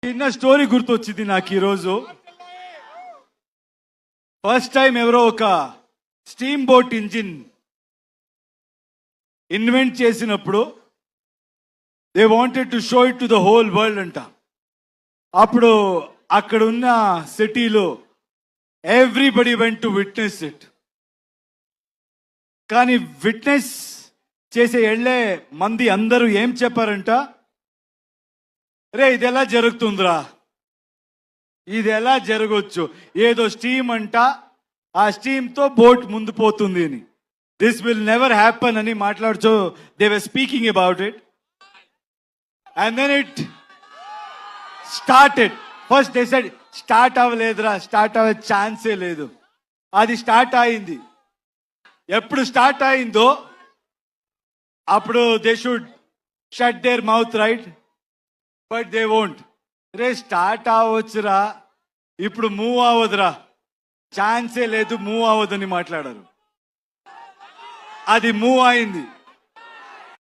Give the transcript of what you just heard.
చిన్న స్టోరీ గుర్తొచ్చింది నాకు ఈరోజు. ఫస్ట్ టైం ఎవరో ఒక స్టీమ్ బోట్ ఇంజిన్ ఇన్వెంట్ చేసినప్పుడు they wanted to show it to the whole world అంట. అప్పుడు అక్కడ ఉన్న సిటీలో everybody went to witness it. కానీ విట్నెస్ చేసే వెళ్ళే మంది అందరూ ఏం చెప్పారంట, రే ఇది ఎలా జరుగుతుందిరా, ఇది ఎలా జరగవచ్చు, ఏదో స్టీమ్ అంట, ఆ స్టీమ్తో బోట్ ముందు పోతుంది అని, దిస్ విల్ నెవర్ హ్యాపన్ అని మాట్లాడుతూ they were speaking about it. And then it started. First they said start అవ్వలేదురా, స్టార్ట్ అవ్వే ఛాన్సే లేదు. అది స్టార్ట్ అయింది. ఎప్పుడు స్టార్ట్ అయిందో అప్పుడు they should shut their mouth, right? But they won't. రే స్టార్ట్ అవ్వచ్చురా, ఇప్పుడు మూవ్ అవ్వదురా, ఛాన్సే లేదు, మూవ్ అవ్వదని మాట్లాడారు. అది మూవ్ అయింది.